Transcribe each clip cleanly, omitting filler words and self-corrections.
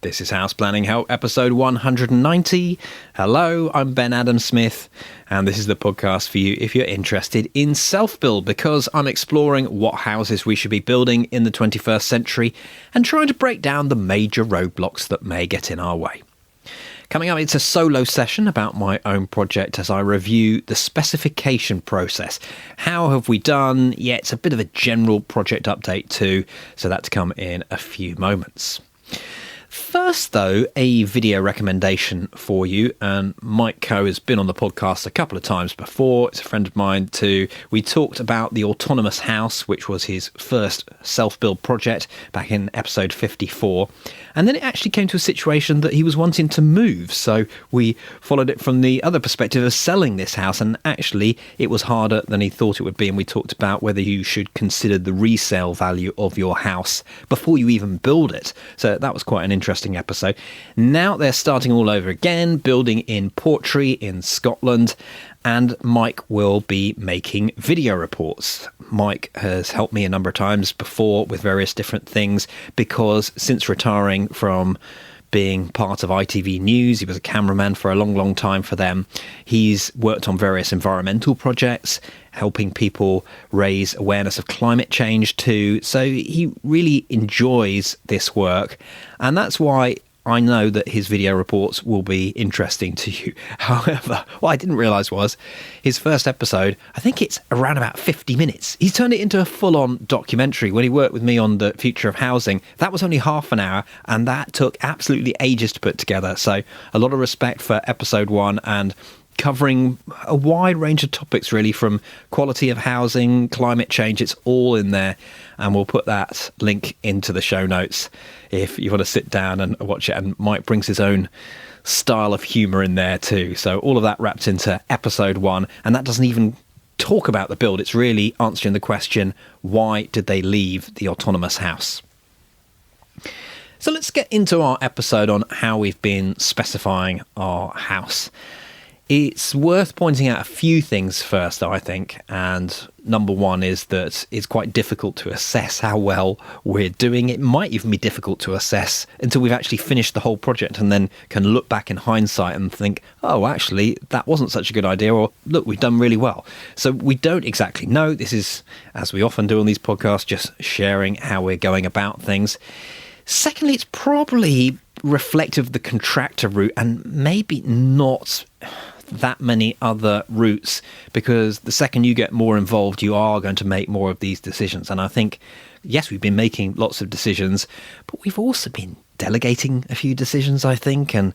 This is House Planning Help, episode 190. Hello, I'm Ben Adam Smith, and this is the podcast for you if you're interested in self-build, because I'm exploring what houses we should be building in the 21st century and trying to break down the major roadblocks that may get in our way. Coming up, it's a solo session about my own project as I review the specification process. How have we done? Yeah, it's a bit of a general project update too, so that's to come in a few moments. First, though, a video recommendation for you, and Mike Coe has been on the podcast a couple of times before. It's a friend of mine too. We talked about the autonomous house, which was his first self-build project back in episode 54. And then it actually came to a situation that he was wanting to move. So we followed it from the other perspective of selling this house. And actually, it was harder than he thought it would be. And we talked about whether you should consider the resale value of your house before you even build it. So that was quite an interesting episode. Now they're starting all over again, building in Portree in Scotland. And Mike will be making video reports. Mike has helped me a number of times before with various different things because since retiring from being part of ITV News, he was a cameraman for a long time for them. He's worked on various environmental projects, helping people raise awareness of climate change too. So he really enjoys this work. And that's why I know that his video reports will be interesting to you. However, what I didn't realise was his first episode, I think it's around about 50 minutes. He's turned it into a full-on documentary. When he worked with me on the future of housing, that was only half an hour, and that took absolutely ages to put together. So a lot of respect for episode 1 and covering a wide range of topics, really, from quality of housing, climate change. It's all in there, and we'll put that link into the show notes if you want to sit down and watch it. And Mike brings his own style of humour in there too. So all of that wrapped into episode 1, and that doesn't even talk about the build. It's really answering the question, why did they leave the autonomous house? So let's get into our episode on how we've been specifying our house. It's worth pointing out a few things first, I think, and number one is that it's quite difficult to assess how well we're doing. It might even be difficult to assess until we've actually finished the whole project and then can look back in hindsight and think, oh, actually, that wasn't such a good idea, or look, we've done really well. So we don't exactly know. This is, as we often do on these podcasts, just sharing how we're going about things. Secondly, it's probably reflective of the contractor route and maybe not that many other routes, because the second you get more involved, you are going to make more of these decisions. And I think, yes, we've been making lots of decisions, but we've also been delegating a few decisions, I think, and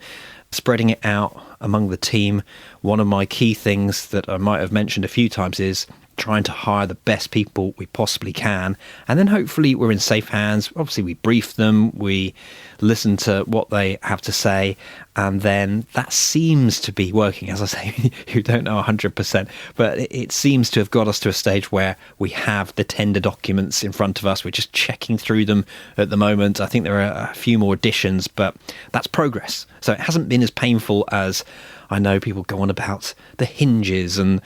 spreading it out among the team. One of my key things that I might have mentioned a few times is trying to hire the best people we possibly can, and then hopefully we're in safe hands. Obviously we brief them, we listen to what they have to say, and then that seems to be working. As I say, you don't know 100%, but it seems to have got us to a stage where we have the tender documents in front of us. We're just checking through them at the moment. I think there are a few more additions, but that's progress. So it hasn't been as painful as I know people go on about the hinges and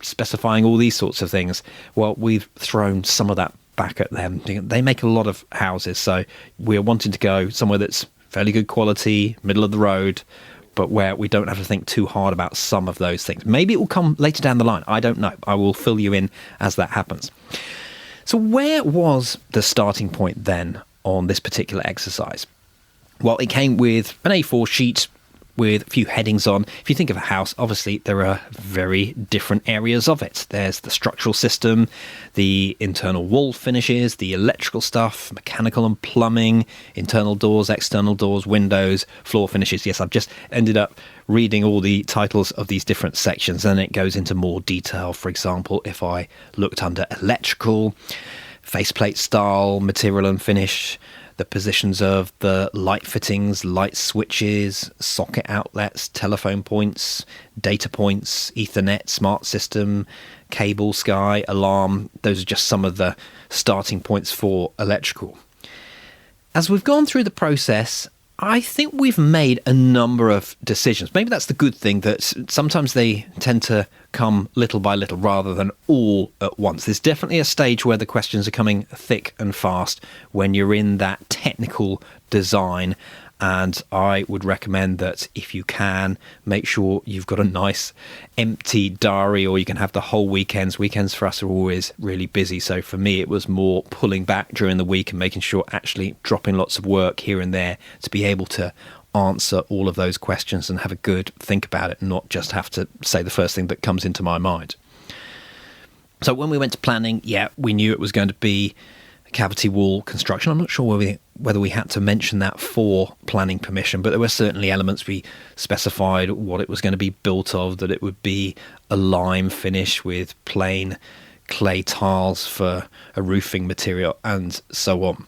specifying all these sorts of things. Well, we've thrown some of that back at them. They make a lot of houses, so we're wanting to go somewhere that's fairly good quality, middle of the road, but where we don't have to think too hard about some of those things. Maybe it will come later down the line. I don't know. I will fill you in as that happens. So where was the starting point then on this particular exercise? Well, it came with an A4 sheet with a few headings on. If you think of a house, obviously there are very different areas of it. There's the structural system, the internal wall finishes, the electrical stuff, mechanical and plumbing, internal doors, external doors, windows, floor finishes. Yes, I've just ended up reading all the titles of these different sections, and it goes into more detail. For example, if I looked under electrical, faceplate style, material and finish, the positions of the light fittings, light switches, socket outlets, telephone points, data points, Ethernet, smart system, cable, sky, alarm. Those are just some of the starting points for electrical. As we've gone through the process, I think we've made a number of decisions. Maybe that's the good thing, that sometimes they tend to come little by little rather than all at once. There's definitely a stage where the questions are coming thick and fast when you're in that technical design, And I would recommend that if you can, make sure you've got a nice empty diary, or you can have the whole weekends. Weekends for us are always really busy. So for me, it was more pulling back during the week and making sure actually dropping lots of work here and there to be able to answer all of those questions and have a good think about it and not just have to say the first thing that comes into my mind. So when we went to planning, we knew it was going to be cavity wall construction. I'm not sure whether we had to mention that for planning permission, but there were certainly elements we specified what it was going to be built of, that it would be a lime finish with plain clay tiles for a roofing material, and so on.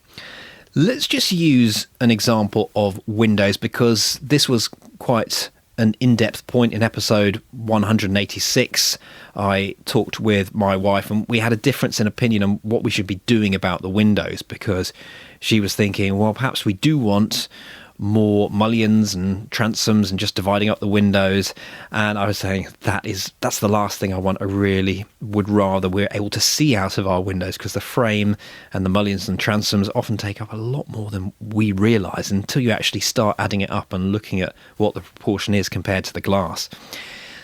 Let's just use an example of windows, because this was quite an in-depth point in episode 186. I talked with my wife and we had a difference in opinion on what we should be doing about the windows, because she was thinking, well, perhaps we do want more mullions and transoms and just dividing up the windows. And I was saying that's the last thing I want. I really would rather we're able to see out of our windows, because the frame and the mullions and transoms often take up a lot more than we realise until you actually start adding it up and looking at what the proportion is compared to the glass.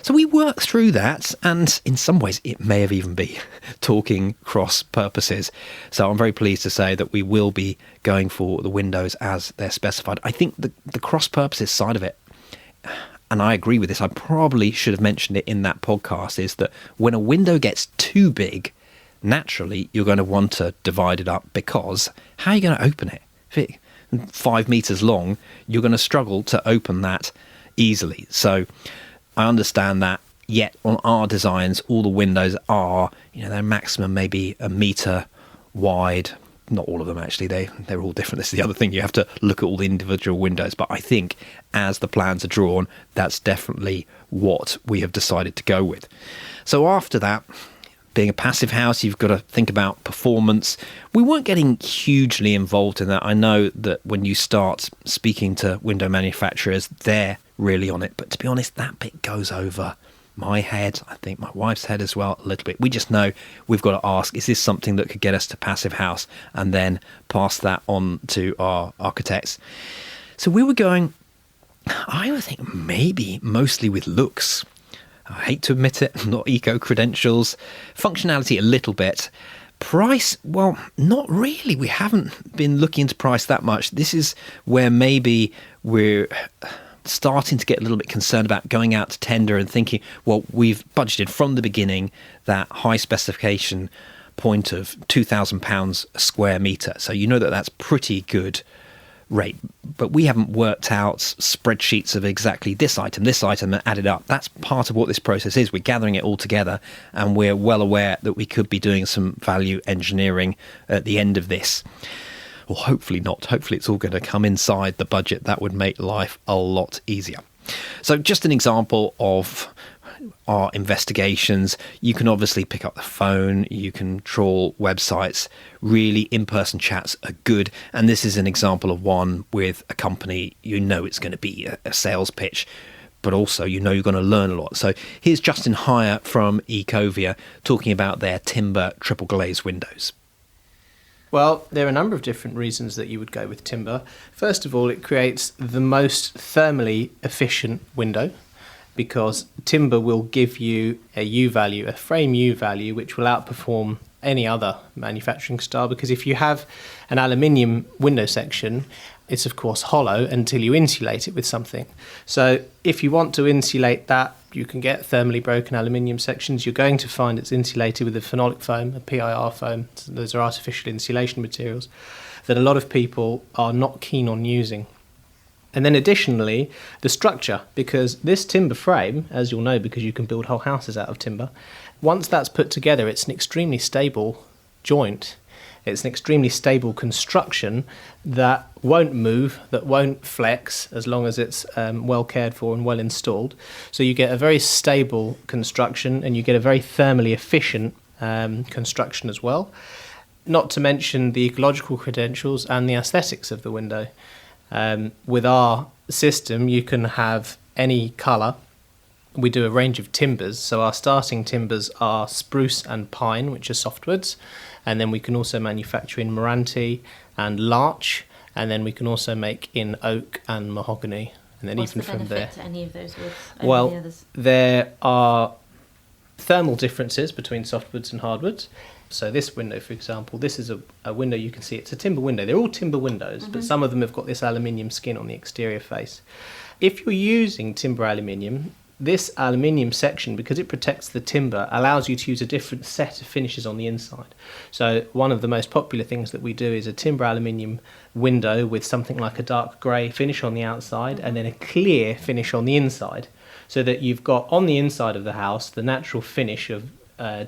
So we worked through that, and in some ways it may have even been talking cross purposes. So I'm very pleased to say that we will be going for the windows as they're specified. I think the cross purposes side of it, and I agree with this, I probably should have mentioned it in that podcast, is that when a window gets too big, naturally you're going to want to divide it up, because how are you going to open it? If it's 5 meters long, you're going to struggle to open that easily. So I understand that, yet on our designs, all the windows are, they're maximum maybe a metre wide. Not all of them, actually. They're all different. This is the other thing. You have to look at all the individual windows. But I think as the plans are drawn, that's definitely what we have decided to go with. So after that, being a passive house, you've got to think about performance. We weren't getting hugely involved in that. I know that when you start speaking to window manufacturers, they're really on it, but to be honest, that bit goes over my head, I think my wife's head as well, a little bit. We just know we've got to ask, is this something that could get us to passive house, and then pass that on to our architects. So we were going, I would think maybe mostly with looks. I hate to admit it, not eco credentials. Functionality a little bit. Price, well, not really. We haven't been looking into price that much. This is where maybe we're starting to get a little bit concerned about going out to tender and thinking, well, we've budgeted from the beginning that high specification point of £2,000 a square metre. So that's pretty good rate. But we haven't worked out spreadsheets of exactly this item and added up. That's part of what this process is. We're gathering it all together, and we're well aware that we could be doing some value engineering at the end of this. Well, hopefully not. Hopefully it's all going to come inside the budget. That would make life a lot easier. So just an example of our investigations. You can obviously pick up the phone. You can trawl websites. Really, in-person chats are good. And this is an example of one with a company. It's going to be a sales pitch, but also you're going to learn a lot. So here's Justin Heyer from Ecovia talking about their timber triple glaze windows. Well, there are a number of different reasons that you would go with timber. First of all, it creates the most thermally efficient window, because timber will give you a U value, a frame U value, which will outperform any other manufacturing style, because if you have an aluminium window section, it's of course hollow until you insulate it with something. So if you want to insulate that, you can get thermally broken aluminium sections. You're going to find it's insulated with a phenolic foam, a PIR foam. So those are artificial insulation materials that a lot of people are not keen on using. And then additionally, the structure, because this timber frame, as you'll know, because you can build whole houses out of timber, once that's put together, it's an extremely stable joint. It's an extremely stable construction that won't move, that won't flex, as long as it's well cared for and well installed. So you get a very stable construction, and you get a very thermally efficient construction as well. Not to mention the ecological credentials and the aesthetics of the window. With our system, you can have any colour. We do a range of timbers, so our starting timbers are spruce and pine, which are softwoods, and then we can also manufacture in Meranti and larch, And then we can also make in oak and mahogany. And then What's even the from benefit there. to any of those woods over the Well, others? there are thermal differences between softwoods and hardwoods. So this window, for example, this is a window you can see. It's a timber window. They're all timber windows, but some of them have got this aluminium skin on the exterior face. If you're using timber aluminium, this aluminium section, because it protects the timber, allows you to use a different set of finishes on the inside. So one of the most popular things that we do is a timber aluminium window with something like a dark grey finish on the outside and then a clear finish on the inside, so that you've got on the inside of the house the natural finish of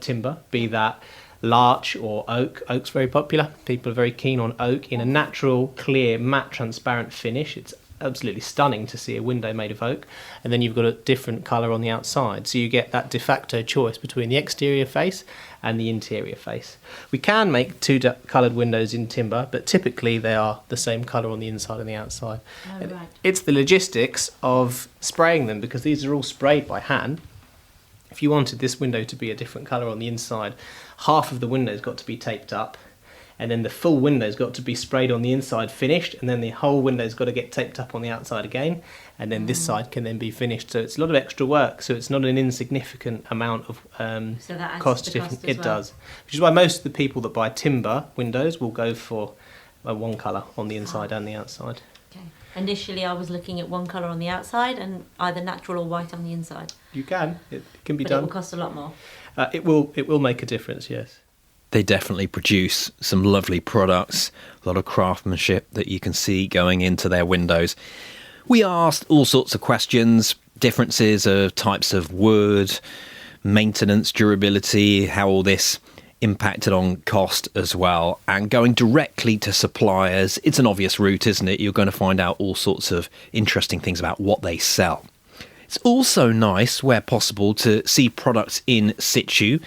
timber, be that larch or oak. Oak's very popular. People are very keen on oak in a natural, clear, matte, transparent finish. It's absolutely stunning to see a window made of oak, and then you've got a different colour on the outside, so you get that de facto choice between the exterior face and the interior face. We can make two coloured windows in timber, but typically they are the same colour on the inside and the outside. Oh, right. It's the logistics of spraying them, because these are all sprayed by hand. If you wanted this window to be a different colour on the inside, half of the window's got to be taped up, and then the full window's got to be sprayed on the inside, finished, and then the whole window's got to get taped up on the outside again, and then this side can then be finished. So it's a lot of extra work, so it's not an insignificant amount of So that adds cost to the difference. cost as It well. does, which is why most of the people that buy timber windows will go for one colour on the inside and the outside. Okay. Initially, I was looking at one colour on the outside and either natural or white on the inside. You can, it can be But it done. will cost a lot more. It will make a difference, yes. They definitely produce some lovely products, a lot of craftsmanship that you can see going into their windows. We asked all sorts of questions, differences of types of wood, maintenance, durability, how all this impacted on cost as well. And going directly to suppliers, it's an obvious route, isn't it? You're going to find out all sorts of interesting things about what they sell. It's also nice, where possible, to see products in situ.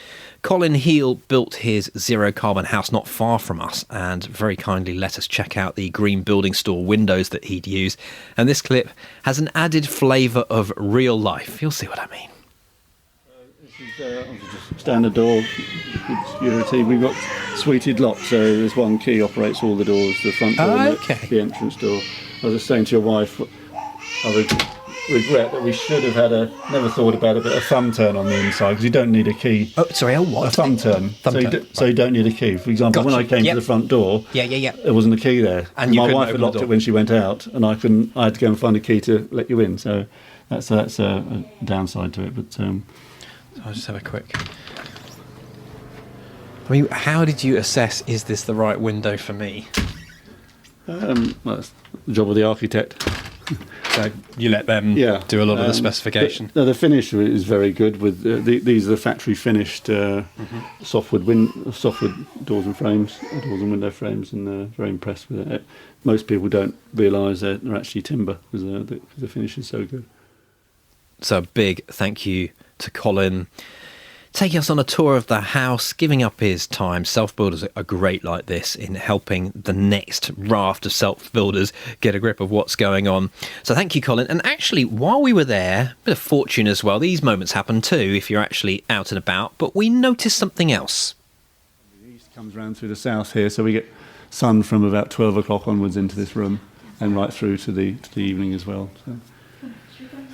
Colin Heel built his zero carbon house not far from us and very kindly let us check out the green building store windows that he'd used. And this clip has an added flavour of real life. You'll see what I mean. This is just standard door security. We've got suited locks, so there's one key operates all the doors, the front door and the entrance door. I was just saying to your wife, I would regret that we should have had never thought about it, but a thumb turn on the inside, because you don't need a key. Oh, sorry, a what? A thumb turn. So you don't need a key. For example, when I came to the front door, there wasn't a key there. And you my couldn't wife open had locked the door. it when she went out, and I had to go and find a key to let you in. So that's a downside to it. But I'll just have a quick... I mean, how did you assess, is this the right window for me? well, that's the job of the architect. So you let them do a lot of the specification. The finish is very good. With these are the factory finished softwood doors and frames, doors and window frames, and very impressed with it. Most people don't realise they're actually timber because the finish is so good. So a big thank you to Colin, taking us on a tour of the house, giving up his time. Self-builders are great like this in helping the next raft of self-builders get a grip of what's going on. So thank you, Colin. And actually, while we were there, a bit of fortune as well. These moments happen too if you're actually out and about. But we noticed something else. The east comes round through the south here, so we get sun from about 12 o'clock onwards into this room and right through to the evening as well. So.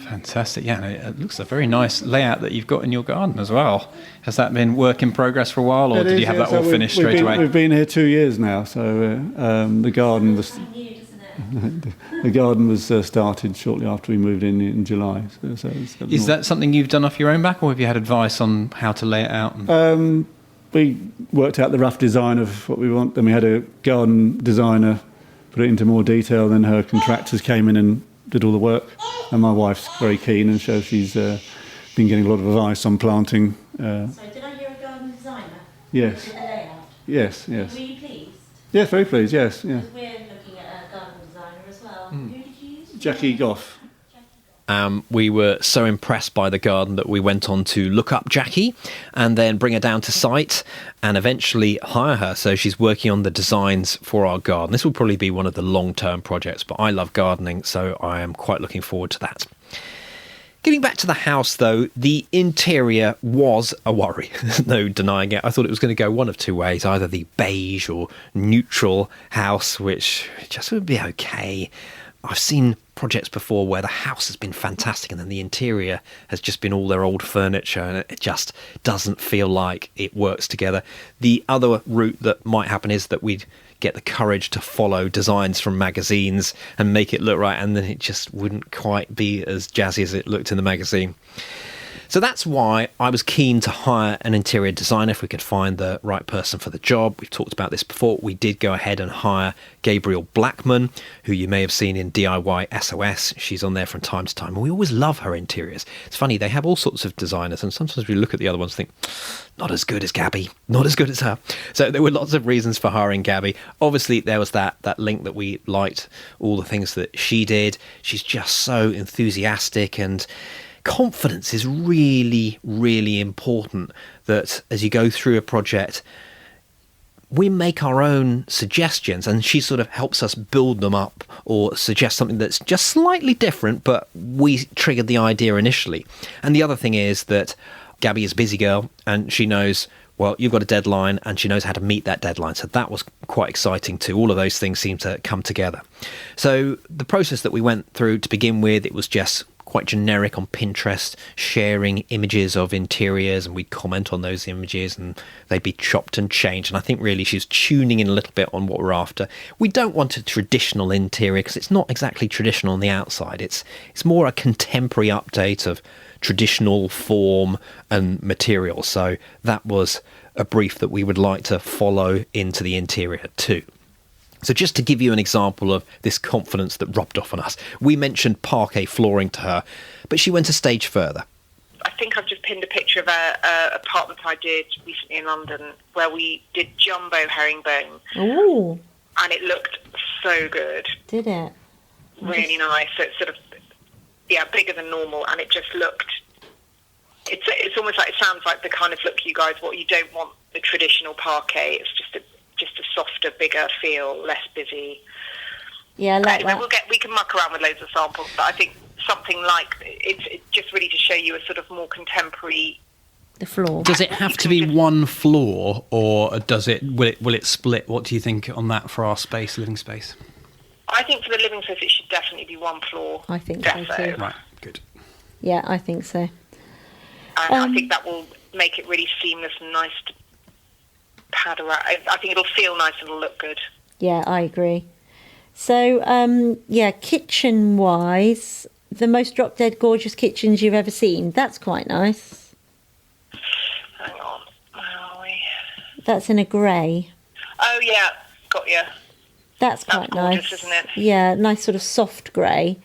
Fantastic. Yeah, it looks a very nice layout that you've got in your garden as well. Has that been work in progress for a while, or did you have that all finished straight away? We've been here 2 years now, so the garden was the garden was started shortly after we moved in July. So is that something you've done off your own back, or have you had advice on how to lay it out? We worked out the rough design of what we want, then we had a garden designer put it into more detail, then her contractors came in and did all the work, and my wife's very keen, and so she's been getting a lot of advice on planting. So did I hear a garden designer? Yes. Did the layout? Yes. Were you pleased? Yes, very pleased. Yes. Yeah. Because we're looking at a garden designer as well. Who did you use? Jackie Goff. We were so impressed by the garden that we went on to look up Jackie and then bring her down to site and eventually hire her. So she's working on the designs for our garden. This will probably be one of the long-term projects, but I love gardening, so I am quite looking forward to that. Getting back to the house, though, the interior was a worry. There's no denying it. I thought it was going to go one of two ways, either the beige or neutral house, which just would be okay. I've seen projects before where the house has been fantastic and then the interior has just been all their old furniture and it just doesn't feel like it works together. The other route that might happen is that we'd get the courage to follow designs from magazines and make it look right, and then it just wouldn't quite be as jazzy as it looked in the magazine. So that's why I was keen to hire an interior designer if we could find the right person for the job. We've talked about this before. We did go ahead and hire Gabriel Blackman, who you may have seen in DIY SOS. She's on there from time to time. And we always love her interiors. It's funny, they have all sorts of designers, and sometimes we look at the other ones and think, not as good as Gabby, not as good as her. So there were lots of reasons for hiring Gabby. Obviously, there was that link that we liked, all the things that she did. She's just so enthusiastic, and confidence is really, really important, that as you go through a project, we make our own suggestions and she sort of helps us build them up or suggest something that's just slightly different, but we triggered the idea initially. And the other thing is that Gabby is a busy girl and she knows, well, you've got a deadline, and she knows how to meet that deadline. So that was quite exciting too. All of those things seem to come together. So the process that we went through to begin with, it was just quite generic on Pinterest, sharing images of interiors, and we'd comment on those images and they'd be chopped and changed. And I think really she's tuning in a little bit on what we're after. We don't want a traditional interior because it's not exactly traditional on the outside. It's more a contemporary update of traditional form and material. So that was a brief that we would like to follow into the interior too. So just to give you an example of this confidence that rubbed off on us, we mentioned parquet flooring to her, but she went a stage further. I think I've just pinned a picture of an apartment I did recently in London where we did jumbo herringbone. Ooh. And it looked so good. Did it? Really nice. So it's sort of, bigger than normal, and it just looked, it's almost like, it sounds like the kind of look you guys want. You don't want the traditional parquet. It's just a softer, bigger feel, less busy. Yeah, I like anyway, that. we can muck around with loads of samples, but I think something like it's just really to show you a sort of more contemporary. The floor. Does it have to be one floor, or will it split? What do you think on that for our living space? I think for the living space, it should definitely be one floor. I think so too. Right, good. Yeah, I think so. And I think that will make it really seamless and nice to pad around. I think it'll feel nice and it'll look good. Yeah, I agree. So, kitchen-wise, the most drop-dead gorgeous kitchens you've ever seen. That's quite nice. Hang on, where are we? That's in a grey. Oh, yeah, got you. That's quite gorgeous, nice. Isn't it? Yeah, nice sort of soft grey,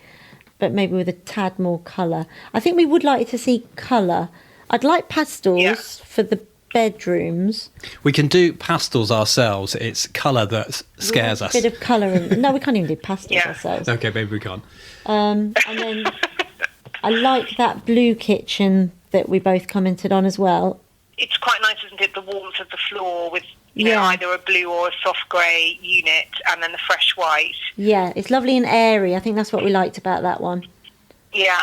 but maybe with a tad more colour. I think we would like to see colour. I'd like pastels for the bedrooms. We can do pastels ourselves. It's colour that scares us. A bit of colour in. No, we can't even do pastels Yeah. ourselves. Okay, maybe we can't. And then I like that blue kitchen that we both commented on as well. It's quite nice, isn't it? The warmth of the floor with Yeah. either a blue or a soft grey unit, and then the fresh white. Yeah, it's lovely and airy. I think that's what we liked about that one. Yeah,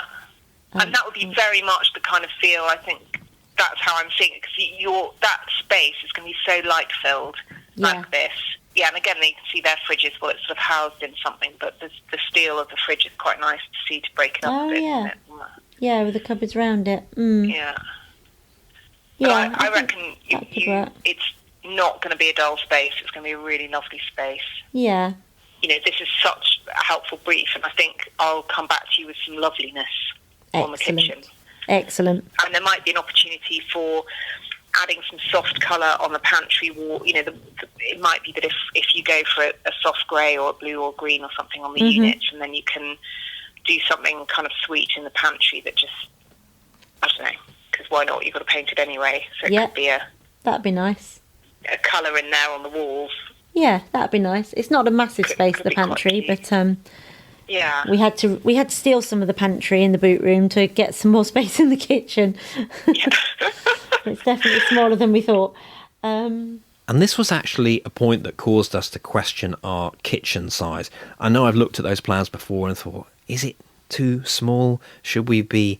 and that would be very much the kind of feel. I think that's how I'm seeing it, because that space is going to be so light-filled like this. Yeah, and again, you can see their fridges, well, it's sort of housed in something, but the steel of the fridge is quite nice to see, to break it up a bit. Yeah. Isn't it? Yeah, with the cupboards round it. Mm. Yeah. Yeah, But I reckon that could work. it's not going to be a dull space. It's going to be a really lovely space. Yeah. This is such a helpful brief, and I think I'll come back to you with some loveliness on the kitchen. Excellent. And there might be an opportunity for adding some soft colour on the pantry wall. It might be that if you go for a soft grey or a blue or green or something on the units, and then you can do something kind of sweet in the pantry that just, I don't know, because why not? You've got to paint it anyway. So it could be that'd be nice. a colour in there on the walls. Yeah, that'd be nice. It's not a massive space, the pantry, but yeah, we had to steal some of the pantry in the boot room to get some more space in the kitchen. It's definitely smaller than we thought. And this was actually a point that caused us to question our kitchen size. I know I've looked at those plans before and thought, is it too small? Should we be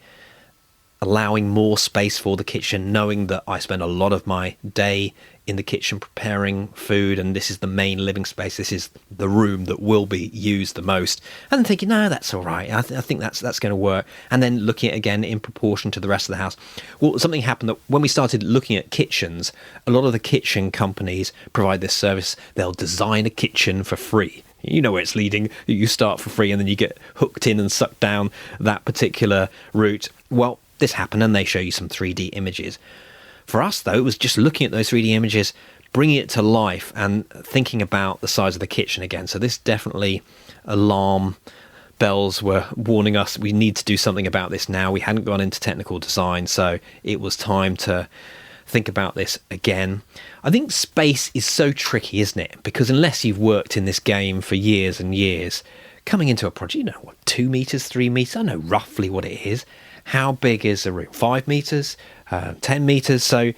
allowing more space for the kitchen, knowing that I spend a lot of my day in the kitchen preparing food, and this is the main living space, this is the room that will be used the most, and thinking, no, that's all right, I think that's going to work, and then looking at it again in proportion to the rest of the house. Well, something happened that when we started looking at kitchens, a lot of the kitchen companies provide this service. They'll design a kitchen for free. You know where it's leading. You start for free and then you get hooked in and sucked down that particular route. Well, this happened, and they show you some 3D images. For us, though, it was just looking at those 3D images, bringing it to life and thinking about the size of the kitchen again. So this definitely, alarm bells were warning us we need to do something about this now. We hadn't gone into technical design, so it was time to think about this again. I think space is so tricky, isn't it? Because unless you've worked in this game for years and years, coming into a project, you know what, 2 meters, 3 meters, I know roughly what it is. How big is a room? 5 meters, 10 meters. So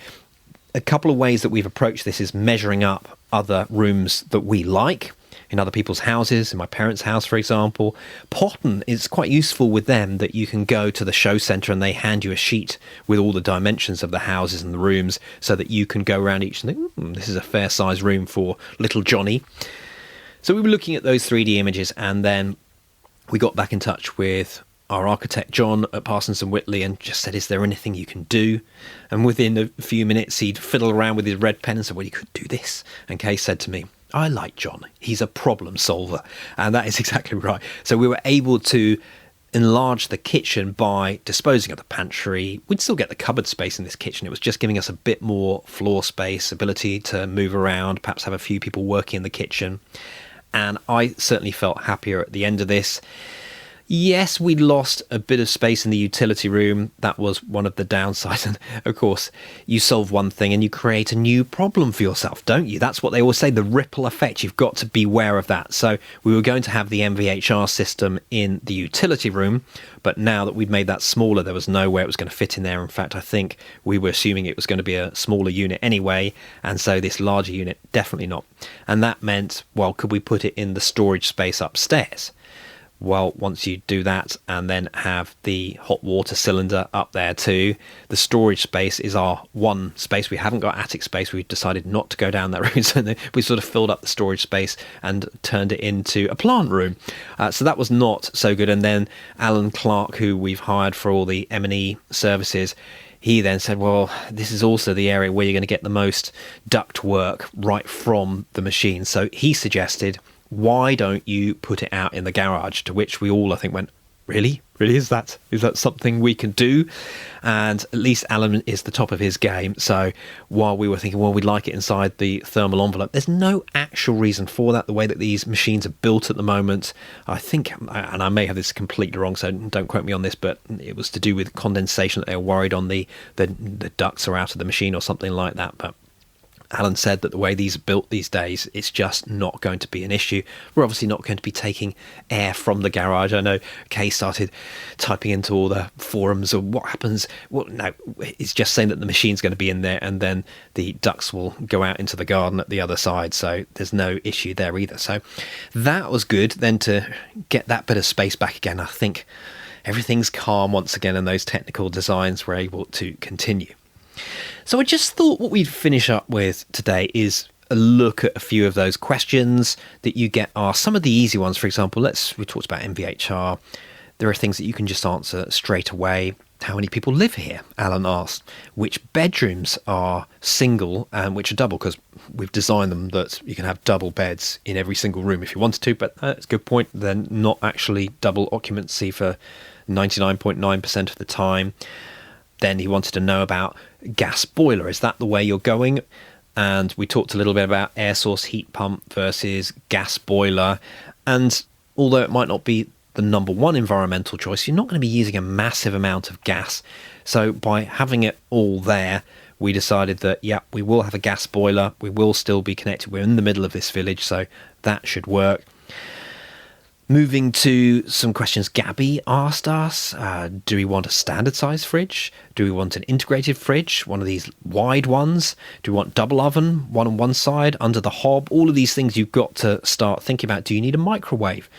a couple of ways that we've approached this is measuring up other rooms that we like in other people's houses. In my parents' house, for example, Potten is quite useful with them, that you can go to the show centre and they hand you a sheet with all the dimensions of the houses and the rooms, so that you can go around each and think, this is a fair size room for little Johnny. So we were looking at those 3D images, and then we got back in touch with our architect John at Parsons and Whitley and just said, is there anything you can do? And within a few minutes he'd fiddle around with his red pen and said, well, you could do this. And Kay said to me, I like John, he's a problem solver. And that is exactly right. So we were able to enlarge the kitchen by disposing of the pantry. We'd still get the cupboard space in this kitchen. It was just giving us a bit more floor space, ability to move around, perhaps have a few people working in the kitchen. And I certainly felt happier at the end of this. Yes, we lost a bit of space in the utility room. That was one of the downsides. And of course, you solve one thing and you create a new problem for yourself, don't you? That's what they always say, the ripple effect. You've got to be aware of that. So we were going to have the MVHR system in the utility room, but now that we'd made that smaller, there was no way it was going to fit in there. In fact, I think we were assuming it was going to be a smaller unit anyway, and so this larger unit, definitely not. And that meant, well, could we put it in the storage space upstairs? Well, once you do that and then have the hot water cylinder up there too, the storage space is our one space. We haven't got attic space. We've decided not to go down that route. So we sort of filled up the storage space and turned it into a plant room. So that was not so good. And then Alan Clark, who we've hired for all the M&E services, he then said, well, this is also the area where you're going to get the most duct work right from the machine. So he suggested, why don't you put it out in the garage? To which we all, I think, went, really? Really? Is that something we can do? And at least Alan is the top of his game. So while we were thinking, well, we'd like it inside the thermal envelope, there's no actual reason for that. The way that these machines are built at the moment, I think, and I may have this completely wrong, so don't quote me on this, but it was to do with condensation, that they were worried on the ducts are out of the machine or something like that. But Alan said that the way these are built these days, it's just not going to be an issue. We're obviously not going to be taking air from the garage. I know Kay started typing into all the forums of what happens. Well, no, it's just saying that the machine's going to be in there and then the ducts will go out into the garden at the other side. So there's no issue there either. So that was good. Then to get that bit of space back again, I think everything's calm once again and those technical designs were able to continue. So I just thought what we'd finish up with today is a look at a few of those questions that you get asked. Some of the easy ones, for example, we talked about MVHR. There are things that you can just answer straight away. How many people live here? Alan asked. Which bedrooms are single and which are double? Because we've designed them that you can have double beds in every single room if you wanted to, but that's a good point. They're not actually double occupancy for 99.9% of the time. Then he wanted to know about gas boiler. Is that the way you're going? And we talked a little bit about air source heat pump versus gas boiler. And although it might not be the number one environmental choice, you're not going to be using a massive amount of gas. So by having it all there, we decided that, yeah, we will have a gas boiler. We will still be connected. We're in the middle of this village, so that should work. Moving to some questions Gabby asked us. Do we want a standard size fridge? Do we want an integrated fridge, one of these wide ones? Do we want double oven, one on one side, under the hob? All of these things you've got to start thinking about. Do you need a microwave?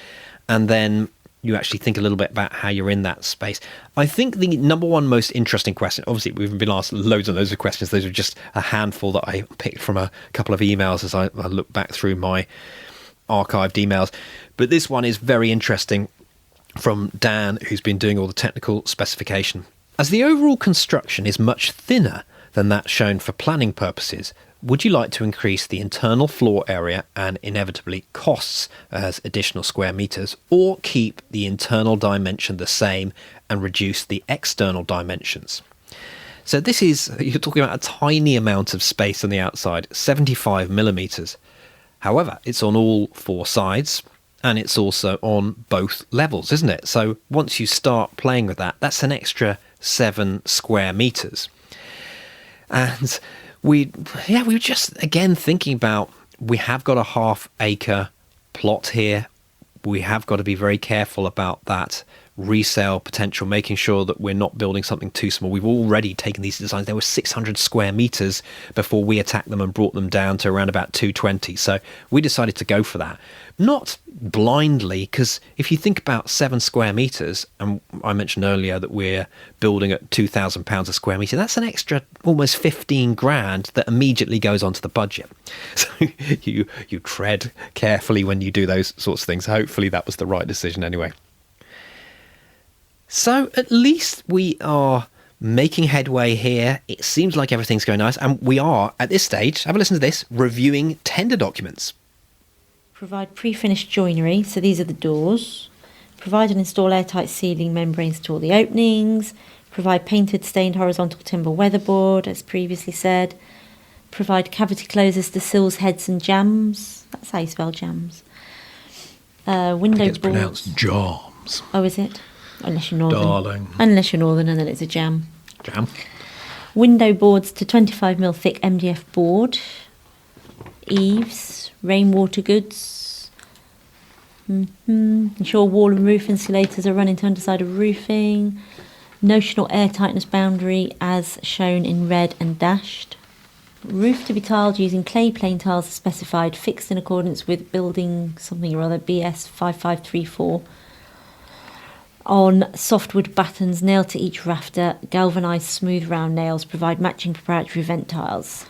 And then you actually think a little bit about how you're in that space. I think the number one most interesting question, obviously we've been asked loads and loads of questions, those are just a handful that I picked from a couple of emails as I look back through my archived emails, but this one is very interesting from Dan, who's been doing all the technical specification. As the overall construction is much thinner than that shown for planning purposes, would you like to increase the internal floor area and inevitably costs as additional square meters, or keep the internal dimension the same and reduce the external dimensions? So this is, you're talking about a tiny amount of space on the outside, 75 millimeters. However, it's on all four sides and it's also on both levels, isn't it? So once you start playing with that, that's an extra 7 square meters. And we were just, again, thinking about, we have got a half-acre plot here. We have got to be very careful about that resale potential, making sure that we're not building something too small. We've already taken these designs. There were 600 square meters before we attacked them and brought them down to around about 220. So we decided to go for that. Not blindly, because if you think about 7 square meters, and I mentioned earlier that we're building at £2,000 a square meter, that's an extra almost 15 grand that immediately goes onto the budget. So you tread carefully when you do those sorts of things. Hopefully that was the right decision anyway. So at least we are making headway here. It seems like everything's going nice. And we are, at this stage, have a listen to this, reviewing tender documents. Provide pre-finished joinery, so these are the doors. Provide and install airtight ceiling membranes to all the openings. Provide painted stained horizontal timber weatherboard, as previously said. Provide cavity closers to sills, heads and jambs. That's how you spell jambs. Window boards. It's pronounced jams. Oh, is it? Unless you're northern. Darling. Unless you're northern, and then it's a jam. Jam. Window boards to 25mm thick MDF board. Eaves, rainwater goods. Ensure wall and roof insulators are running to underside of roofing. Notional air tightness boundary as shown in red and dashed. Roof to be tiled using clay plain tiles as specified, fixed in accordance with building something or other BS 5534. On softwood battens nailed to each rafter, galvanised smooth round nails provide matching proprietary vent tiles.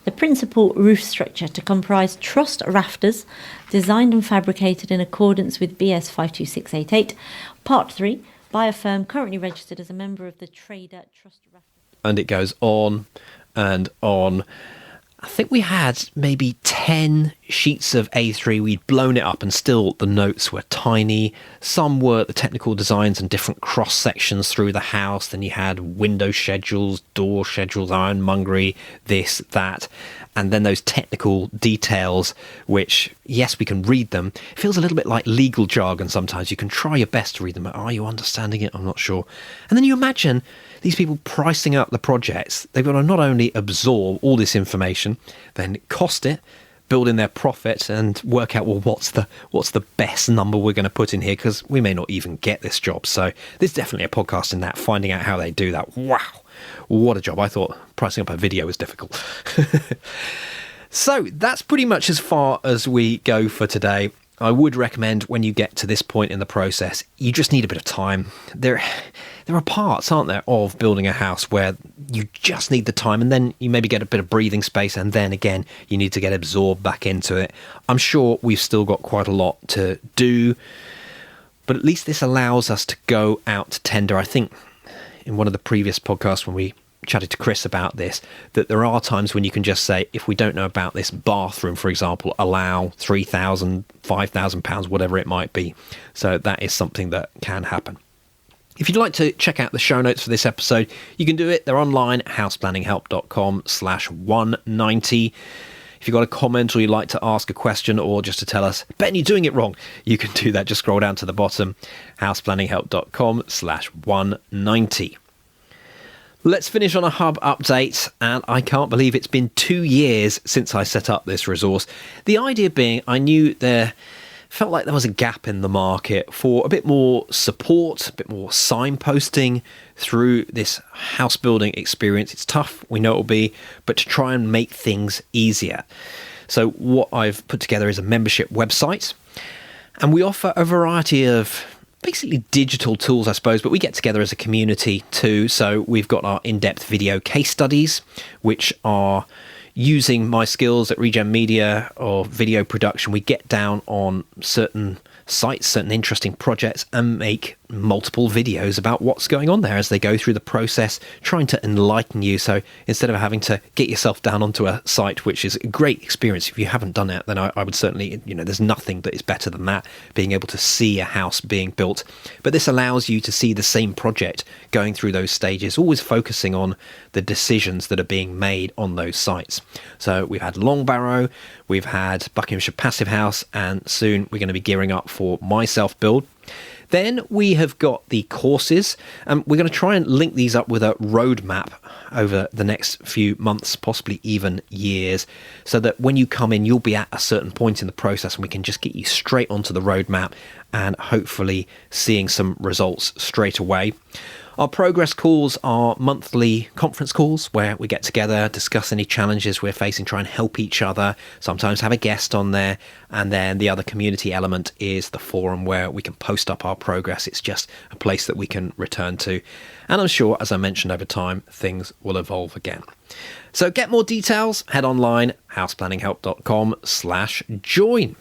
The principal roof structure to comprise trussed rafters, designed and fabricated in accordance with BS 52688, Part 3, by a firm currently registered as a member of the Trader Trussed Rafter. And it goes on and on. I think we had maybe 10 sheets of A3. We'd blown it up and still the notes were tiny. Some were the technical designs and different cross sections through the house. Then you had window schedules, door schedules, ironmongery, this, that. And then those technical details, which, yes, we can read them. It feels a little bit like legal jargon sometimes. You can try your best to read them, but are you understanding it? I'm not sure. And then you imagine these people pricing up the projects. They've got to not only absorb all this information, then cost it, build in their profit, and work out, well, what's the best number we're going to put in here, because we may not even get this job. So there's definitely a podcast in that, finding out how they do that. Wow, what a job. I thought pricing up a video was difficult. So that's pretty much as far as we go for today. I would recommend, when you get to this point in the process, you just need a bit of time. There are parts, aren't there, of building a house where you just need the time, and then you maybe get a bit of breathing space, and then again you need to get absorbed back into it. I'm sure we've still got quite a lot to do, but at least this allows us to go out to tender. I think in one of the previous podcasts when we chatted to Chris about this, that there are times when you can just say, if we don't know about this bathroom, for example, allow £3,000, £5,000, whatever it might be. So that is something that can happen. If you'd like to check out the show notes for this episode, you can do it. They're online, houseplanninghelp.com/190. If you've got a comment or you'd like to ask a question or just to tell us, Ben, you're doing it wrong, you can do that. Just scroll down to the bottom, houseplanninghelp.com/190. Let's finish on a hub update, and I can't believe it's been 2 years since I set up this resource. The idea being, I knew there felt like there was a gap in the market for a bit more support, a bit more signposting through this house building experience. It's tough, we know it will be, but to try and make things easier. So what I've put together is a membership website, and we offer a variety of basically digital tools, I suppose, but we get together as a community too. So we've got our in-depth video case studies, which are using my skills at Regen Media or video production. We get down on certain sites, certain interesting projects, and make multiple videos about what's going on there as they go through the process, trying to enlighten you. So instead of having to get yourself down onto a site, which is a great experience, if you haven't done it, then I would certainly, there's nothing that is better than that, being able to see a house being built. But this allows you to see the same project going through those stages, always focusing on the decisions that are being made on those sites. So we've had Longbarrow, we've had Buckinghamshire Passivhaus, and soon we're going to be gearing up for my self-build. Then we have got the courses, and we're going to try and link these up with a roadmap over the next few months, possibly even years, so that when you come in, you'll be at a certain point in the process and we can just get you straight onto the roadmap and hopefully seeing some results straight away. Our progress calls are monthly conference calls where we get together, discuss any challenges we're facing, try and help each other, sometimes have a guest on there. And then the other community element is the forum where we can post up our progress. It's just a place that we can return to. And I'm sure, as I mentioned over time, things will evolve again. So get more details, head online, houseplanninghelp.com/join.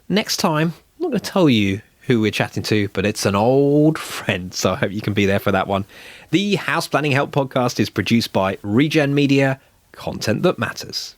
Next time, I'm not going to tell you who we're chatting to, but it's an old friend, so I hope you can be there for that one. The House Planning Help podcast is produced by Regen Media, content that matters.